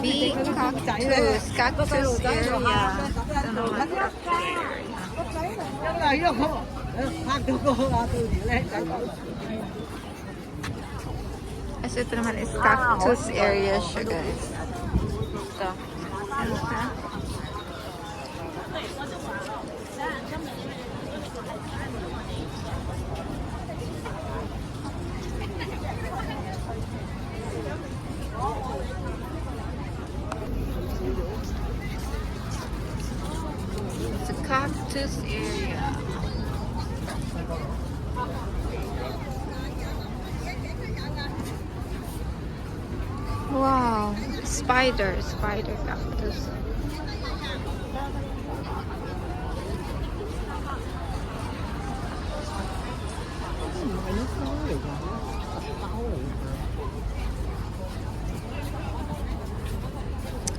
big cactus area. Kasi ito naman is cactus area siya, guys. Ito. Ano siya? It's a cactus area. Wow, spider cactus.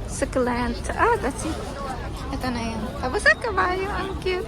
Succulent. Ah, that's it. Ito na yun. Tapos ang kabayo. Ang cute.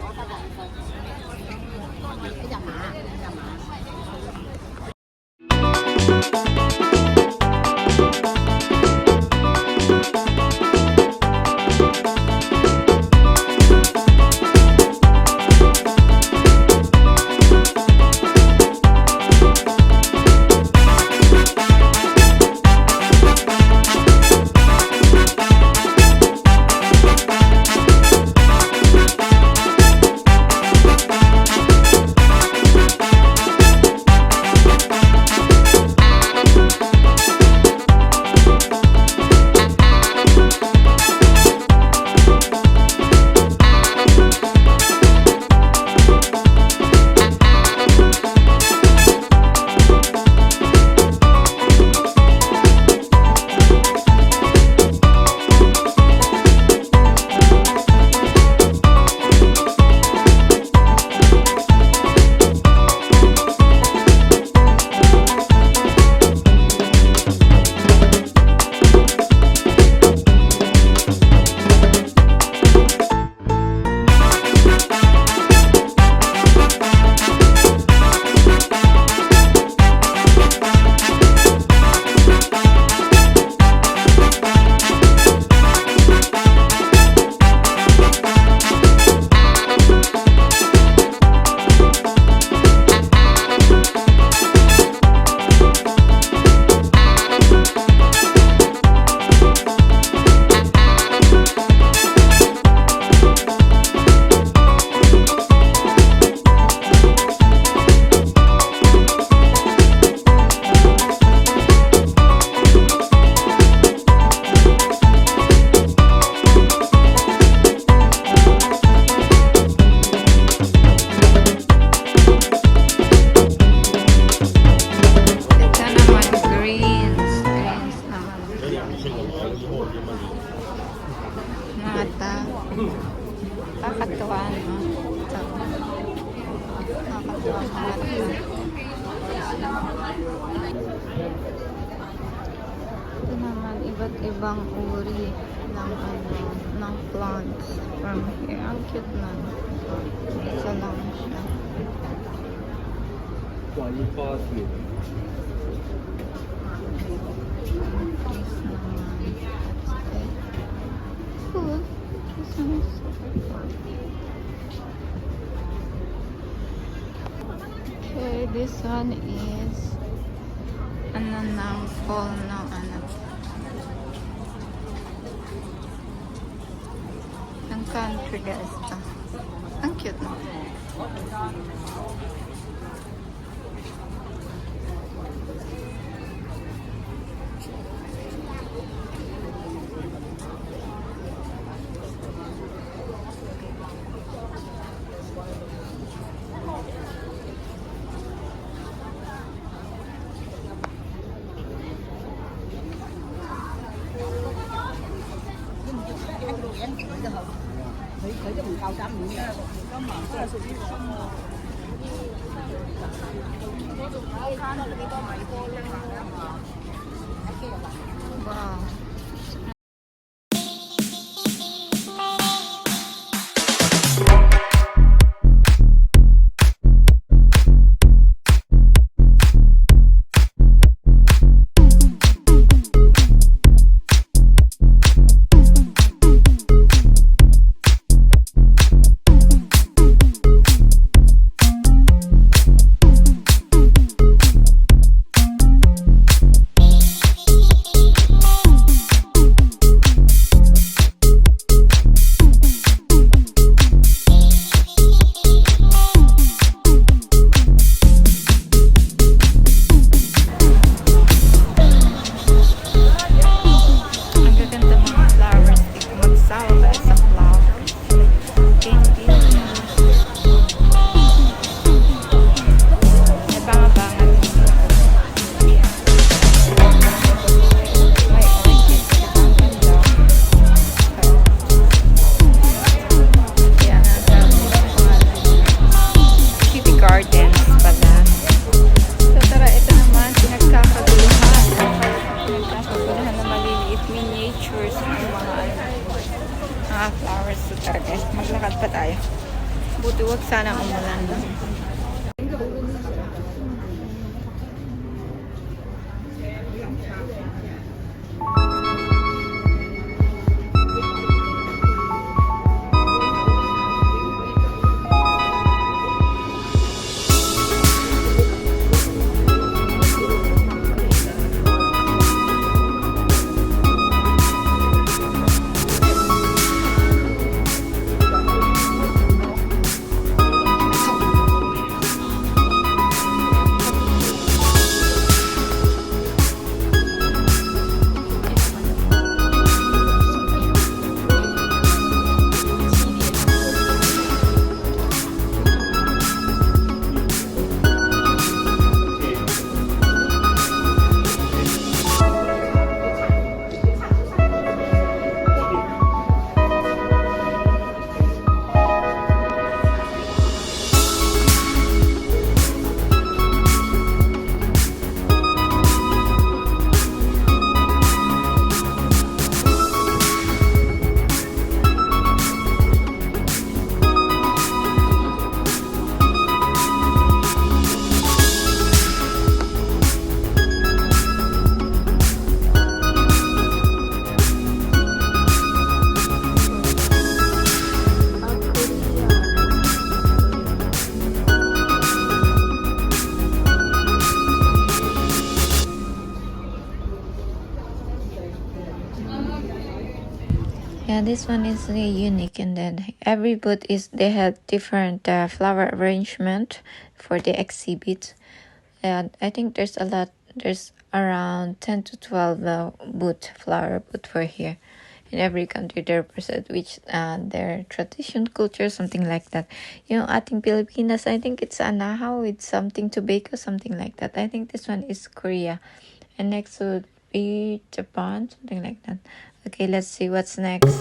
Mata. Kakatuwa, no? Ito. Kakatuwa ang mata. Ito naman, iba't ibang uri ng plants from here. Ang cute na. Isa lang siya. Cool. This one is super cool. Okay, this one is ano ng fall ng ano ng country, guys. Ito. Ang cute na. Wow. mga flowers to tara guys. Maglakad pa tayo. Buti wag sana umulan. No? Yeah, this one is really unique, and then every booth is they have different flower arrangement for the exhibit. And I think there's a lot. There's around 10 to 12 flower booth for here. In every country they represent which their tradition, culture, something like that. You know, ating Pilipinas, I think it's anahaw with something to bake or something like that. I think this one is Korea, and next would be Japan, something like that. Okay, let's see what's next.